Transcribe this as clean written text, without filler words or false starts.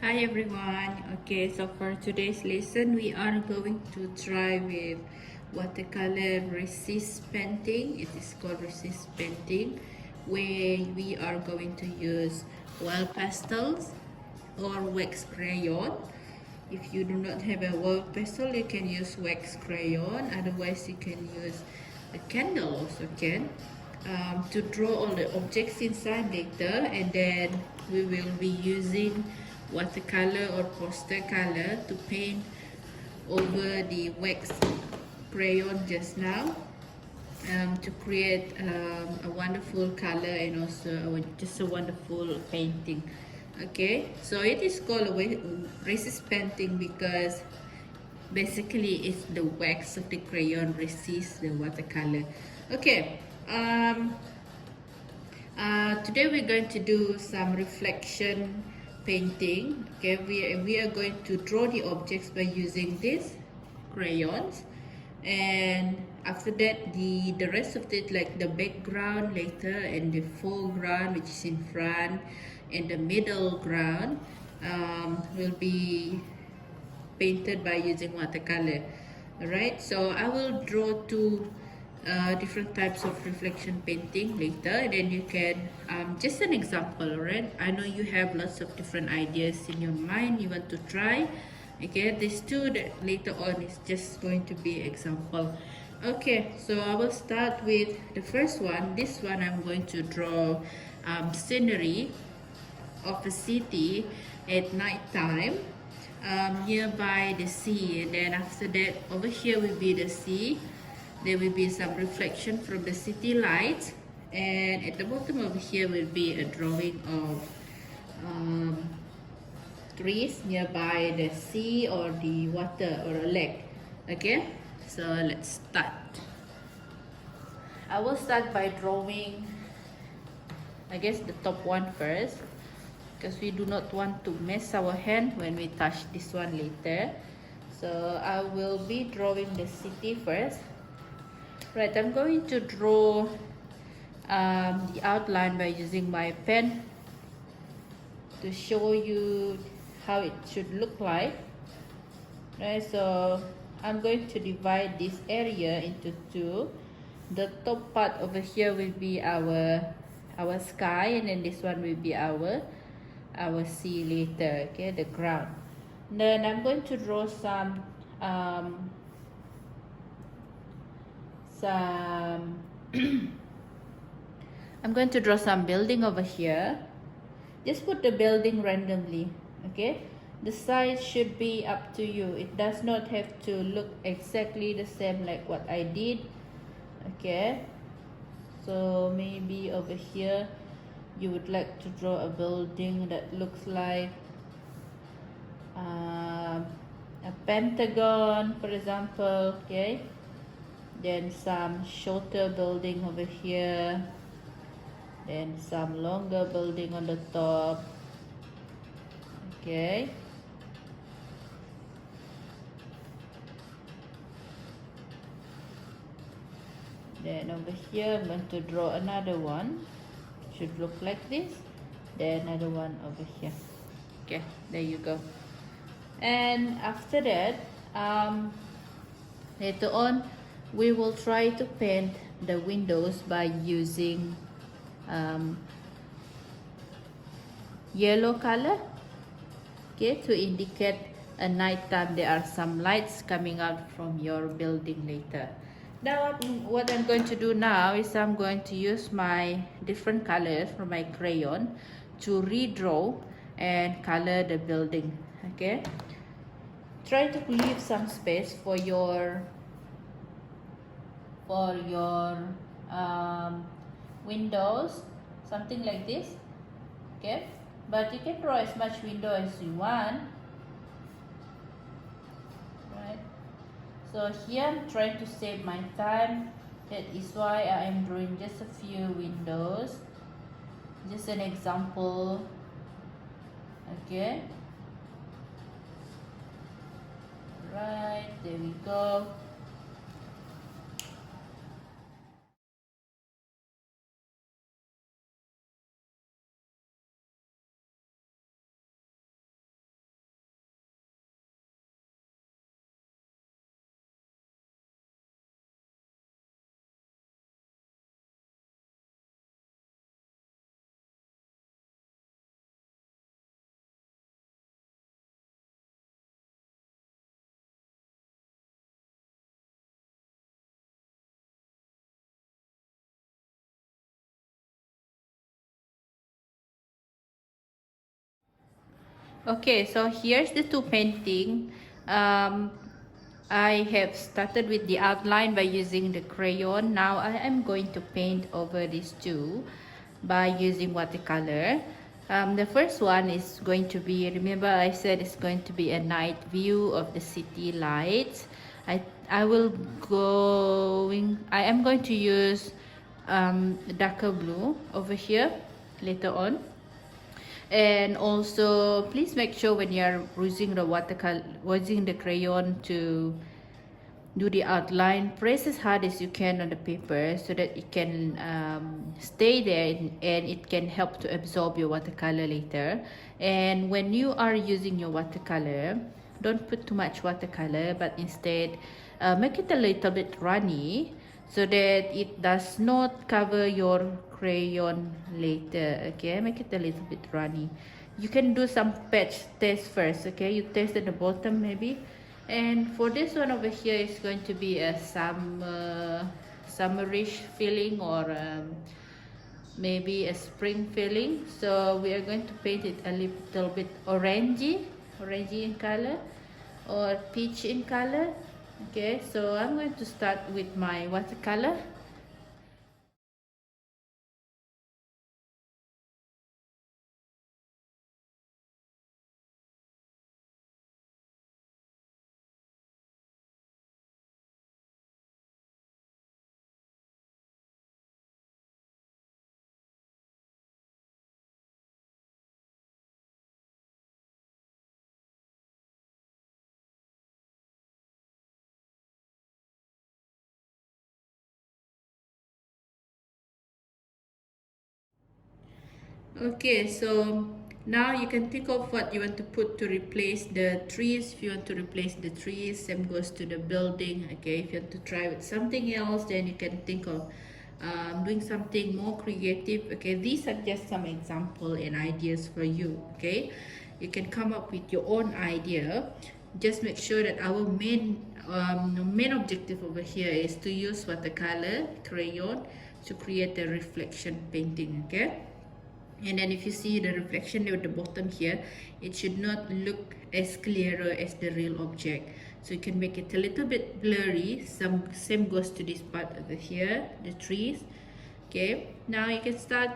Hi everyone. Okay, so for today's lesson, we are going to try with watercolor resist painting. It is called resist painting, where we are going to use oil pastels or wax crayon. If you do not have a oil pastel, you can use wax crayon. Otherwise, you can use a candle also can. To draw all the objects inside later, and then we will be using watercolor or poster color to paint over the wax crayon just now, to create a wonderful color and also just a wonderful painting. Okay, so it is called resist painting because basically it's the wax of the crayon resist the watercolor. Okay, today we're going to do some reflection painting. Okay, we are going to draw the objects by using these crayons, and after that the rest of it, like the background later and the foreground, which is in front, and the middle ground, will be painted by using watercolor. Alright, so I will draw two different types of reflection painting later, and then you can just an example. Alright, I know you have lots of different ideas in your mind you want to try. Okay, these two that later on is just going to be example. Okay, so I will start with the first one. This one I'm going to draw scenery of a city at night time, nearby the sea, and then after that over here will be the sea. There will be some reflection from the city lights, and at the bottom over here will be a drawing of um, trees nearby the sea or the water or a lake. Okay, so let's start. I will start by drawing, I guess, the top one first, because we do not want to mess our hand when we touch this one later. So I will be drawing the city first. Right, I'm going to draw the outline by using my pen to show you how it should look like. Right, so I'm going to divide this area into two. The top part over here will be our sky, and then this one will be our sea later. Okay, the ground. Then I'm going to draw um, some I'm going to draw some building over here. Just put the building randomly. Okay, the size should be up to you. It does not have to look exactly the same like what I did. Okay, so maybe over here you would like to draw a building that looks like a pentagon, for example. Okay, then some shorter building over here, then some longer building on the top. Okay, then over here I'm going to draw another one. Should look like this. Then another one over here. Okay, there you go. And after that, later on we will try to paint the windows by using um, yellow color, okay, to indicate a night time there are some lights coming out from your building later. Now what I'm going to do now is I'm going to use my different colors from my crayon to redraw and color the building. Okay, try to leave some space for your um, windows, something like this. Okay, but you can draw as much window as you want, right? So here I'm trying to save my time. That is why I am drawing just a few windows, just an example. Okay, right, there we go. Okay, so here's the two painting. Um, I have started with the outline by using the crayon. Now I am going to paint over these two by using watercolor. The first one is going to be, remember I said it's going to be a night view of the city lights. I am going to use darker blue over here later on. And also please make sure when you're using the watercolor, using the crayon to do the outline, press as hard as you can on the paper so that it can stay there, and it can help to absorb your watercolor later. And when you are using your watercolor, don't put too much watercolor, but instead make it a little bit runny so that it does not cover your crayon later. Okay, make it a little bit runny. You can do some patch test first. Okay, you test at the bottom maybe. And for this one over here, it's going to be a summerish feeling, or maybe a spring feeling. So we are going to paint it a little bit orangey in color, or peach in color. Okay, so I'm going to start with my watercolor. Okay, so now you can think of what you want to put to replace the trees. If you want to replace the trees, same goes to the building. Okay, if you want to try with something else, then you can think of doing something more creative. Okay, these are just some example and ideas for you. Okay, you can come up with your own idea. Just make sure that our main objective over here is to use watercolor, crayon, to create a reflection painting. Okay. And then if you see the reflection at the bottom here, it should not look as clearer as the real object. So you can make it a little bit blurry. Same goes to this part over here, the trees. Okay, now you can start